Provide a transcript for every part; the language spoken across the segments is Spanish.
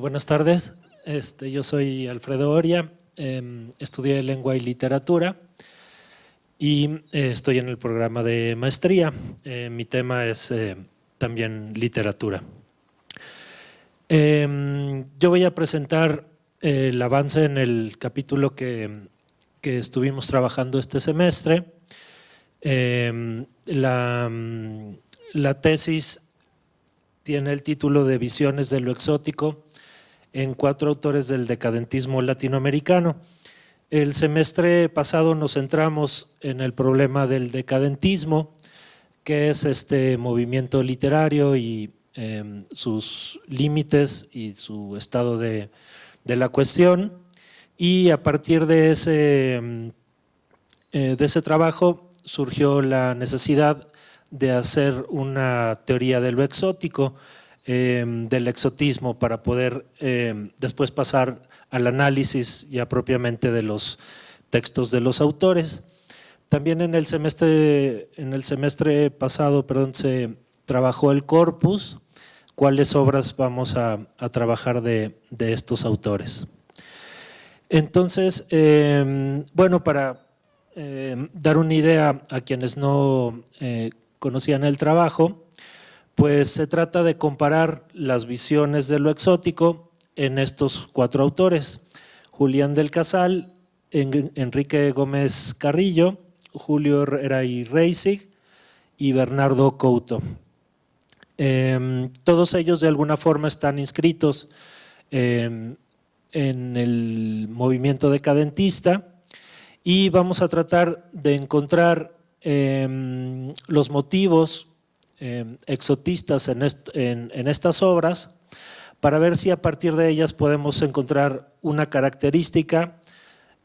Buenas tardes, yo soy Alfredo Oria, estudié Lengua y Literatura y estoy en el programa de maestría. Mi tema es también literatura. Yo voy a presentar el avance en el capítulo que estuvimos trabajando este semestre. La tesis tiene el título de Visiones de lo exótico en 4 autores del decadentismo latinoamericano. El semestre pasado nos centramos en el problema del decadentismo, que es este movimiento literario y sus límites y su estado de la cuestión, y a partir de ese trabajo surgió la necesidad de hacer una teoría de lo exótico, del exotismo, para poder después pasar al análisis ya propiamente de los textos de los autores. También en el semestre pasado, se trabajó el corpus, cuáles obras vamos a trabajar de estos autores. Entonces, bueno, para dar una idea a quienes no conocían el trabajo, pues se trata de comparar las visiones de lo exótico en estos 4 autores: Julián del Casal, Enrique Gómez Carrillo, Julio Herrera y Reisig y Bernardo Couto. Todos ellos de alguna forma están inscritos en el movimiento decadentista, y vamos a tratar de encontrar los motivos exotistas en estas obras, para ver si a partir de ellas podemos encontrar una característica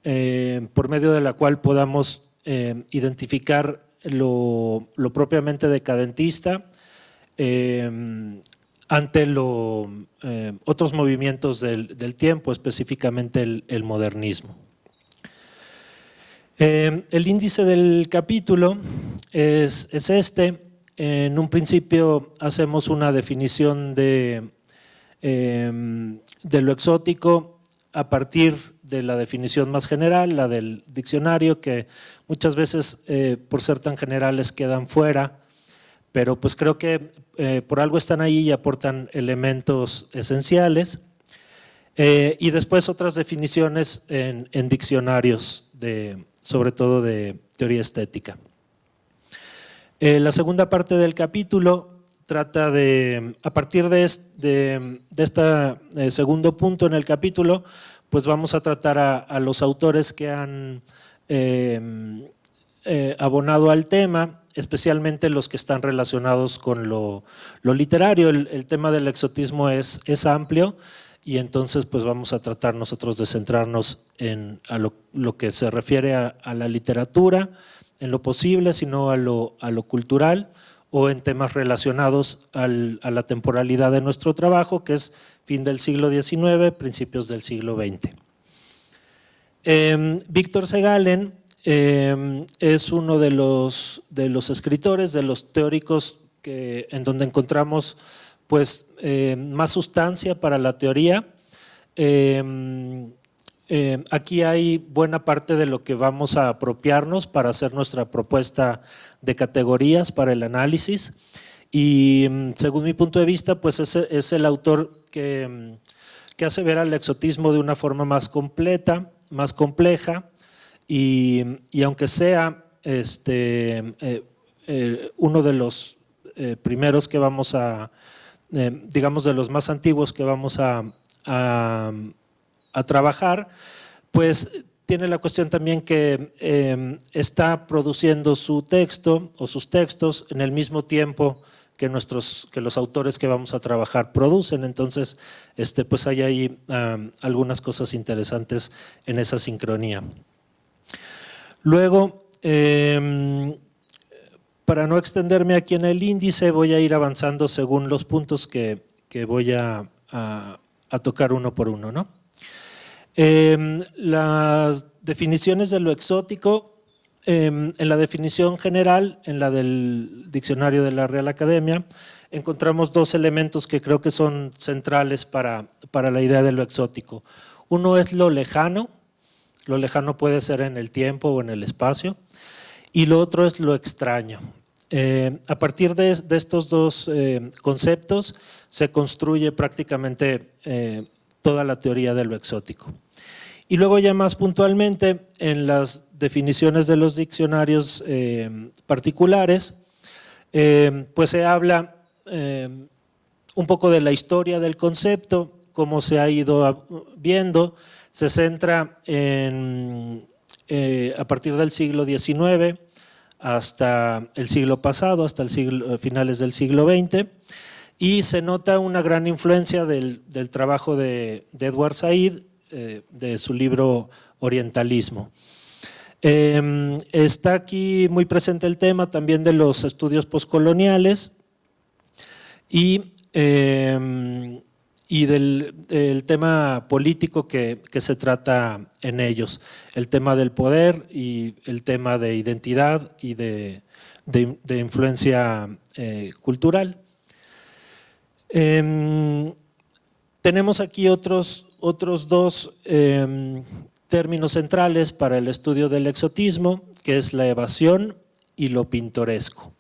por medio de la cual podamos identificar lo propiamente decadentista ante otros movimientos del tiempo, específicamente el modernismo. El índice del capítulo es este. En un principio hacemos una definición de lo exótico a partir de la definición más general, la del diccionario, que muchas veces por ser tan generales quedan fuera, pero pues creo que por algo están ahí y aportan elementos esenciales. Y después otras definiciones en diccionarios, sobre todo de teoría estética. La segunda parte del capítulo trata de, a partir de este segundo punto en el capítulo, pues vamos a tratar a los autores que han abonado al tema, especialmente los que están relacionados con lo literario. El tema del exotismo es amplio, y entonces pues vamos a tratar nosotros de centrarnos a lo que se refiere a la literatura, en lo posible, sino a lo cultural, o en temas relacionados a la temporalidad de nuestro trabajo, que es fin del siglo XIX, principios del siglo XX. Víctor Segalen es uno de los escritores, de los teóricos en donde encontramos pues más sustancia para la teoría. Aquí hay buena parte de lo que vamos a apropiarnos para hacer nuestra propuesta de categorías para el análisis, y según mi punto de vista pues es el autor que hace ver al exotismo de una forma más completa, más compleja, y aunque sea uno de los primeros que vamos digamos de los más antiguos que vamos a trabajar, pues tiene la cuestión también que está produciendo su texto o sus textos en el mismo tiempo que los autores que vamos a trabajar producen. Entonces pues hay ahí algunas cosas interesantes en esa sincronía. Luego, para no extenderme aquí en el índice, voy a ir avanzando según los puntos que voy a tocar uno por uno, ¿no? Las definiciones de lo exótico, en la definición general, en la del diccionario de la Real Academia, encontramos dos elementos que creo que son centrales para la idea de lo exótico. Uno es lo lejano puede ser en el tiempo o en el espacio, y lo otro es lo extraño. A partir de estos dos conceptos se construye prácticamente toda la teoría de lo exótico. Y luego ya más puntualmente en las definiciones de los diccionarios particulares, pues se habla un poco de la historia del concepto, cómo se ha ido viendo, se centra a partir del siglo XIX hasta el siglo pasado, hasta finales del siglo XX, y se nota una gran influencia del trabajo de Edward Said, de su libro Orientalismo. Está aquí muy presente el tema también de los estudios postcoloniales y del tema político que se trata en ellos, el tema del poder y el tema de identidad y de influencia cultural. Tenemos aquí otros dos términos centrales para el estudio del exotismo, que es la evasión y lo pintoresco,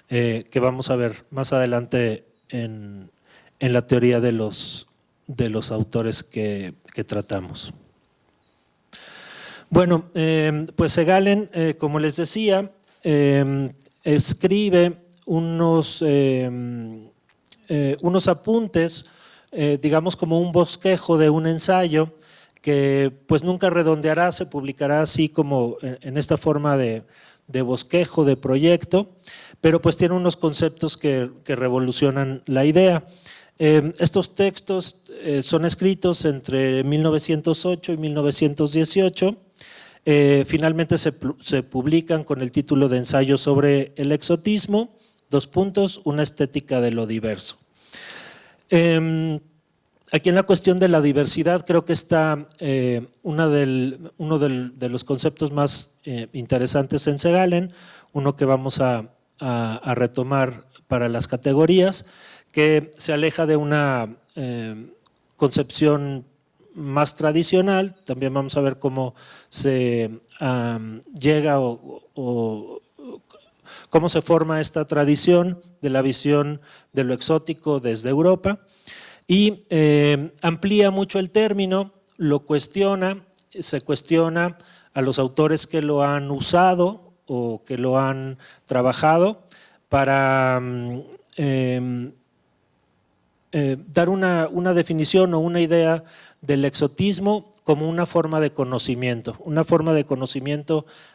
que vamos a ver más adelante en la teoría de los autores que tratamos. Bueno, pues Segalen, como les decía, escribe unos apuntes, digamos como un bosquejo de un ensayo que pues nunca redondeará, se publicará así como en esta forma de bosquejo, de proyecto, pero pues tiene unos conceptos que revolucionan la idea. Estos textos son escritos entre 1908 y 1918, finalmente se publican con el título de Ensayo sobre el exotismo, una estética de lo diverso. Aquí en la cuestión de la diversidad creo que está uno de los conceptos más interesantes en Segalen, uno que vamos a retomar para las categorías, que se aleja de una concepción más tradicional. También vamos a ver cómo se llega o cómo se forma esta tradición de la visión de lo exótico desde Europa, y amplía mucho el término, lo cuestiona, se cuestiona a los autores que lo han usado o que lo han trabajado para dar una definición o una idea del exotismo como una forma de conocimiento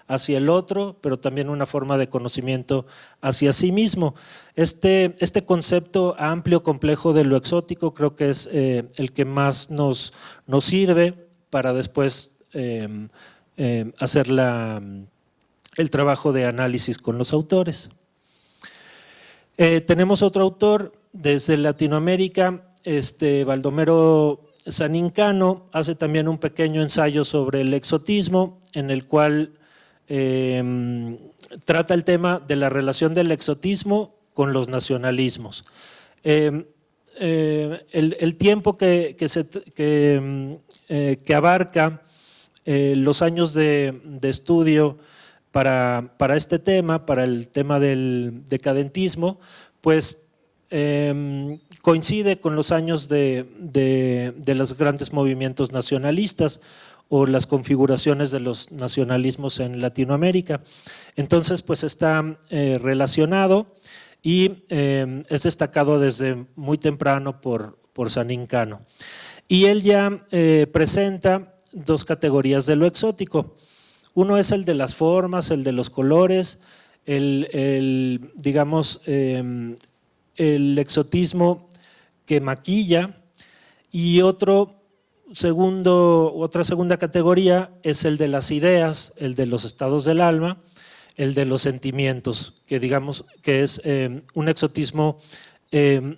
hacia el otro, pero también una forma de conocimiento hacia sí mismo. Este concepto amplio, complejo de lo exótico creo que es el que más nos sirve para después hacer el trabajo de análisis con los autores. Tenemos otro autor desde Latinoamérica, Baldomero Sanincano, hace también un pequeño ensayo sobre el exotismo en el cual trata el tema de la relación del exotismo con los nacionalismos. El tiempo que abarca los años de estudio para este tema, para el tema del decadentismo, pues coincide con los años de los grandes movimientos nacionalistas o las configuraciones de los nacionalismos en Latinoamérica. Entonces, pues está relacionado y es destacado desde muy temprano por Sanincano. Y él ya presenta dos categorías de lo exótico. Uno es el de las formas, el de los colores, digamos, el exotismo que maquilla, y otra segunda categoría es el de las ideas, el de los estados del alma, el de los sentimientos, que digamos que es un exotismo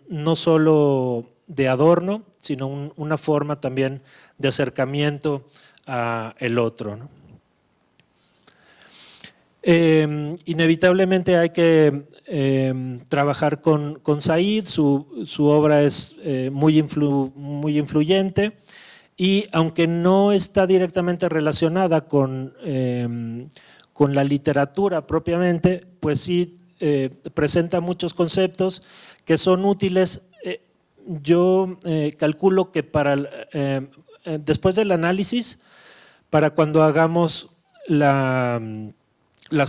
no solo de adorno, sino una forma también de acercamiento a el otro, ¿no? Inevitablemente hay que trabajar con Said, su obra es muy influyente y aunque no está directamente relacionada con la literatura propiamente, pues sí presenta muchos conceptos que son útiles. Yo calculo que después del análisis, para cuando hagamos las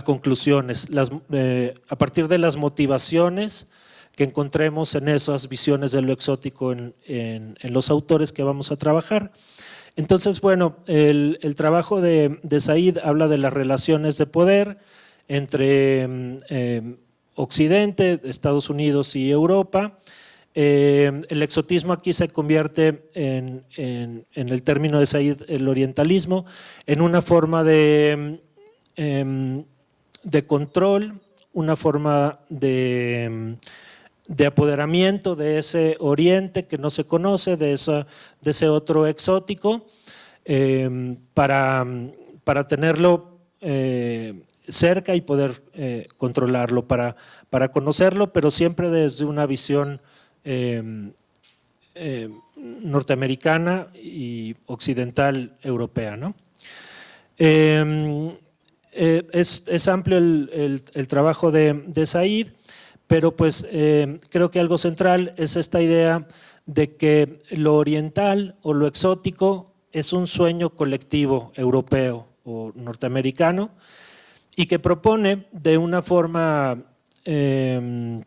conclusiones, a partir de las motivaciones que encontremos en esas visiones de lo exótico en los autores que vamos a trabajar. Entonces, bueno, el trabajo de Said habla de las relaciones de poder entre Occidente, Estados Unidos y Europa. El exotismo aquí se convierte en el término de Said, el orientalismo, en una forma de control, una forma de apoderamiento de ese oriente que no se conoce, de ese otro exótico, para tenerlo cerca y poder controlarlo, para conocerlo, pero siempre desde una visión norteamericana y occidental europea, ¿no? Es amplio el trabajo de Said, pero pues creo que algo central es esta idea de que lo oriental o lo exótico es un sueño colectivo europeo o norteamericano y que propone de una forma, un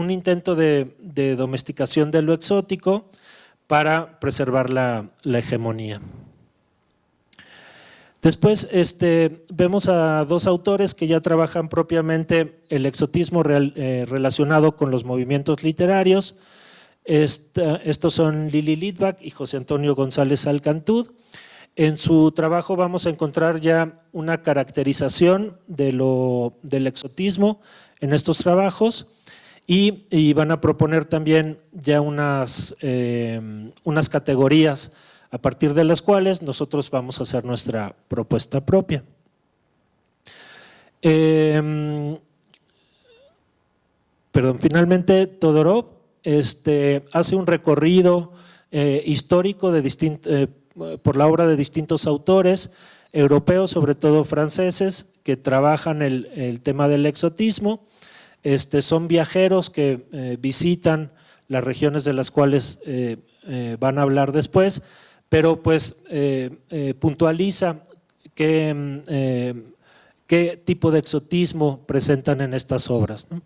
intento de domesticación de lo exótico para preservar la hegemonía. Después vemos a dos autores que ya trabajan propiamente el exotismo relacionado con los movimientos literarios. Estos son Lili Litvak y José Antonio González Alcantud. En su trabajo vamos a encontrar ya una caracterización del exotismo en estos trabajos y van a proponer también ya unas categorías a partir de las cuales nosotros vamos a hacer nuestra propuesta propia. Finalmente Todorov hace un recorrido histórico por la obra de distintos autores europeos, sobre todo franceses, que trabajan el tema del exotismo. Son viajeros que visitan las regiones de las cuales van a hablar después, pero pues puntualiza qué tipo de exotismo presentan en estas obras, ¿no?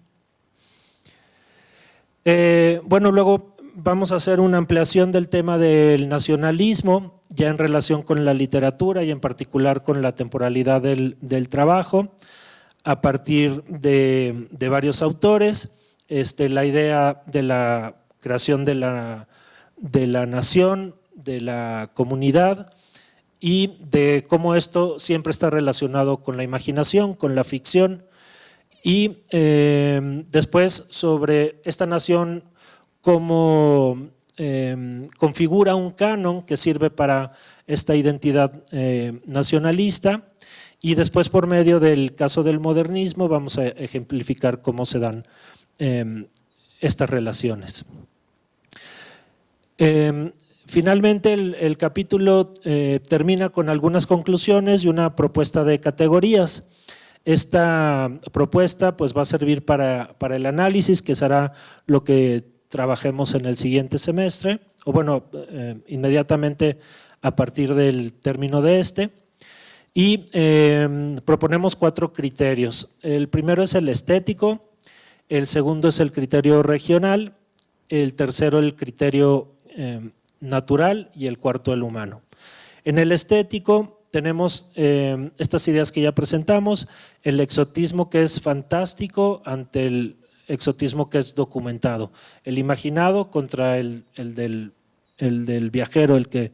Bueno, luego vamos a hacer una ampliación del tema del nacionalismo, ya en relación con la literatura y en particular con la temporalidad del trabajo, a partir de varios autores, la idea de la creación de la nación, de la comunidad y de cómo esto siempre está relacionado con la imaginación, con la ficción y después sobre esta nación cómo configura un canon que sirve para esta identidad nacionalista y después por medio del caso del modernismo vamos a ejemplificar cómo se dan estas relaciones. Finalmente el capítulo termina con algunas conclusiones y una propuesta de categorías. Esta propuesta pues va a servir para el análisis, que será lo que trabajemos en el siguiente semestre, o bueno, inmediatamente a partir del término de y proponemos 4 criterios. El primero es el estético, el segundo es el criterio regional, el tercero el criterio natural y el cuarto el humano. En el estético tenemos estas ideas que ya presentamos, el exotismo que es fantástico ante el exotismo que es documentado, el imaginado contra el del viajero, el que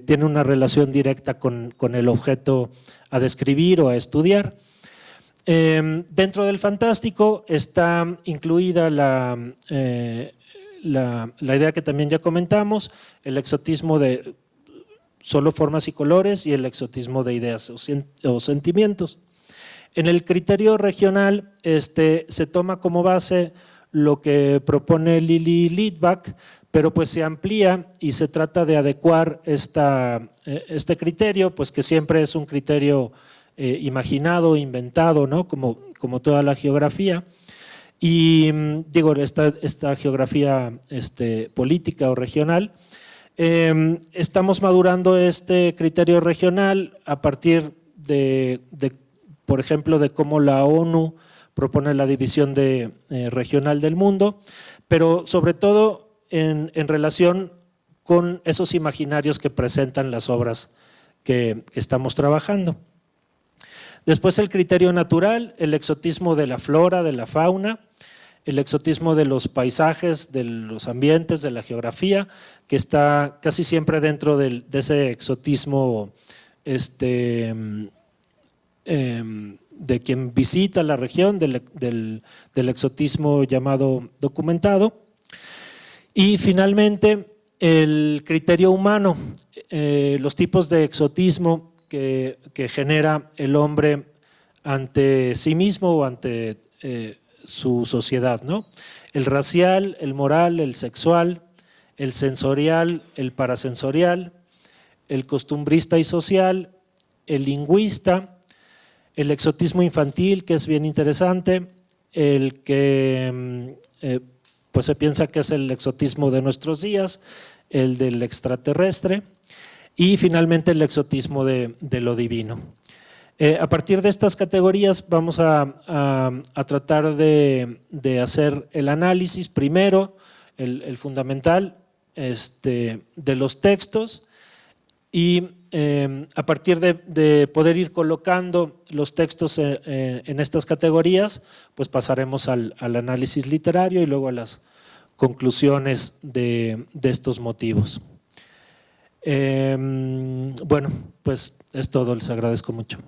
tiene una relación directa con el objeto a describir o a estudiar. Dentro del fantástico está incluida la idea que también ya comentamos, el exotismo solo formas y colores, y el exotismo de ideas o sentimientos. En el criterio regional se toma como base lo que propone Lili Litvak, pero pues se amplía y se trata de adecuar este criterio, pues que siempre es un criterio imaginado, inventado, ¿no? Como toda la geografía. Y digo, esta geografía política o regional, estamos madurando este criterio regional a partir de, por ejemplo, de cómo la ONU propone la división regional del mundo, pero sobre todo en relación con esos imaginarios que presentan las obras que estamos trabajando. Después el criterio natural, el exotismo de la flora, de la fauna, el exotismo de los paisajes, de los ambientes, de la geografía, que está casi siempre dentro de ese exotismo de quien visita la región, del exotismo llamado documentado. Y finalmente el criterio humano, los tipos de exotismo que genera el hombre ante sí mismo o ante su sociedad, ¿no? El racial, el moral, el sexual, el sensorial, el parasensorial, el costumbrista y social, el lingüista, el exotismo infantil, que es bien interesante, el que pues se piensa que es el exotismo de nuestros días, el del extraterrestre y finalmente el exotismo de lo divino. A partir de estas categorías vamos a tratar de hacer el análisis primero, el fundamental de los textos, y a partir de poder ir colocando los textos en estas categorías, pues pasaremos al análisis literario y luego a las conclusiones de estos motivos. Bueno, pues es todo, les agradezco mucho.